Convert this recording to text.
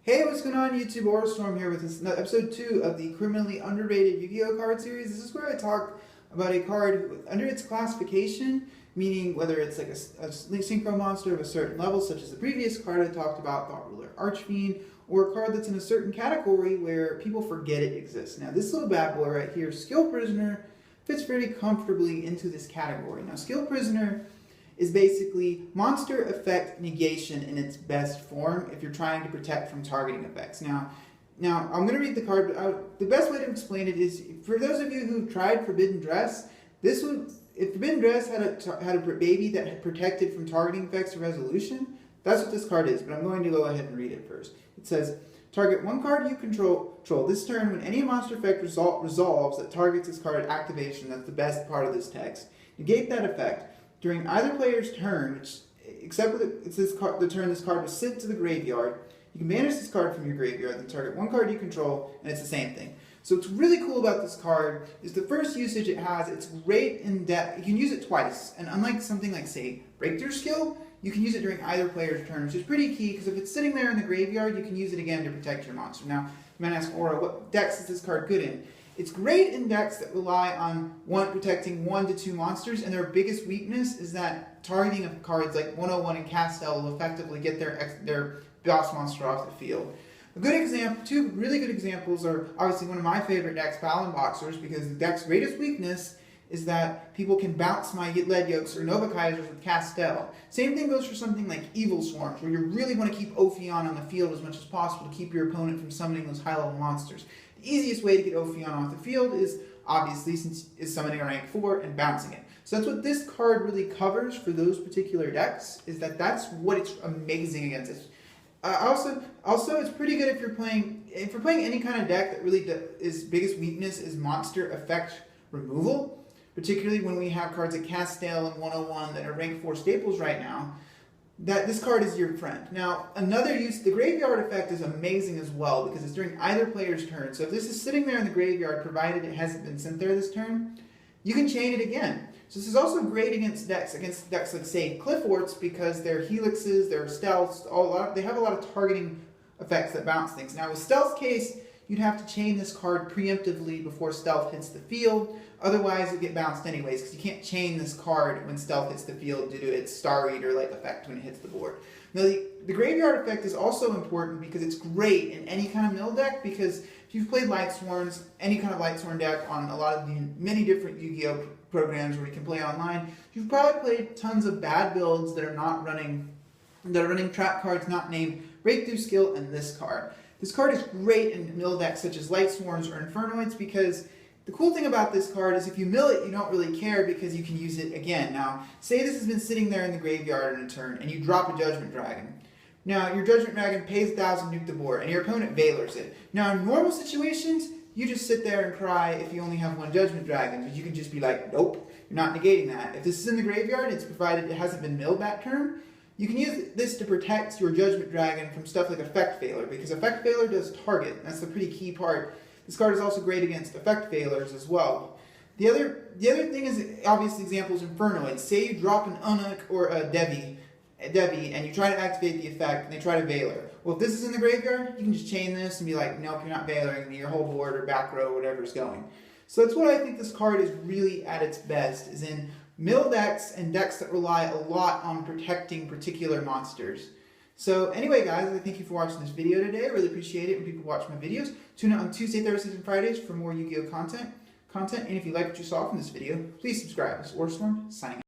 Hey, what's going on YouTube? Storm here with this episode 2 of the criminally underrated Yu-Gi-Oh card series. This is where I talk about a card under its classification, meaning whether it's like a synchro monster of a certain level, such as the previous card I talked about, Thought Ruler Archfiend, or a card that's in a certain category where people forget it exists. Now, this little bad boy right here, Skill Prisoner, fits very comfortably into this category. Now, Skill Prisoner is basically monster effect negation in its best form if you're trying to protect from targeting effects. Now I'm going to read the card, but the best way to explain it is, for those of you who've tried Forbidden Dress, if Forbidden Dress had a baby that had protected from targeting effects or resolution, that's what this card is, but I'm going to go ahead and read it first. It says, target one card you control this turn when any monster effect resolves that targets this card at activation. That's the best part of this text. Negate that effect. During either player's turn, except for the turn this card was sent to the graveyard, you can banish this card from your graveyard, then target one card you control, and it's the same thing. So what's really cool about this card is the first usage it has, it's great in depth. You can use it twice, and unlike something like, say, Breakthrough Skill, you can use it during either player's turn, which is pretty key, because if it's sitting there in the graveyard, you can use it again to protect your monster. Now, you might ask, Aura, what decks is this card good in? It's great in decks that rely on protecting 1 to 2 monsters, and their biggest weakness is that targeting of cards like 101 and Castel will effectively get their boss monster off the field. A good example, 2 really good examples are obviously one of my favorite decks, Valiant Boxers, because the deck's greatest weakness is that people can bounce my Lead Yokes or Nova Kaisers with Castel. Same thing goes for something like Evil Swarms, where you really want to keep Ophion on the field as much as possible to keep your opponent from summoning those high-level monsters. The easiest way to get Ophion off the field is, obviously, is summoning a rank 4 and bouncing it. So that's what this card really covers for those particular decks, is that's what it's amazing against. Also, it's pretty good if you're playing any kind of deck that really is biggest weakness is monster effect removal, particularly when we have cards like Castel and 101 that are rank 4 staples right now. That this card is your friend. Now, another use, the graveyard effect is amazing as well because it's during either player's turn. So if this is sitting there in the graveyard, provided it hasn't been sent there this turn, you can chain it again. So this is also great against decks like, say, Clifforts, because their helixes, their stealths, they have a lot of targeting effects that bounce things. Now with Stealth's case, you'd have to chain this card preemptively before Stealth hits the field. Otherwise, it'll get bounced anyways, because you can't chain this card when Stealth hits the field due to its Star Eater-like effect when it hits the board. Now, the graveyard effect is also important because it's great in any kind of mill deck, because if you've played Light Sworns, any kind of Light Sworn deck on a lot of the many different Yu-Gi-Oh programs where you can play online, you've probably played tons of bad builds that are running trap cards not named Breakthrough Skill and this card. This card is great in mill decks such as Light Sworns or Infernoids, because the cool thing about this card is if you mill it, you don't really care because you can use it again. Now, say this has been sitting there in the graveyard on a turn, and you drop a Judgment Dragon. Now, your Judgment Dragon pays 1,000 nuke the board, and your opponent Valors it. Now, in normal situations, you just sit there and cry if you only have 1 Judgment Dragon, but you can just be like, nope, you're not negating that. If this is in the graveyard, it's provided it hasn't been milled that turn, you can use this to protect your Judgment Dragon from stuff like Effect Failure, because Effect Failure does target. That's the pretty key part. This card is also great against Effect Failures as well. The other thing is, obviously, examples Infernoids. Say you drop an Unuk or a Devi, and you try to activate the effect, and they try to Valor. Well, if this is in the graveyard, you can just chain this and be like, nope, you're not Valoring me, your whole board or back row, whatever is going. So that's what I think this card is really at its best, is in mill decks and decks that rely a lot on protecting particular monsters. So anyway, guys, I thank you for watching this video today. I really appreciate it when people watch my videos. Tune in on Tuesday, Thursdays, and Fridays for more Yu-Gi-Oh content. And if you like what you saw from this video, please subscribe. This is Storm, signing out.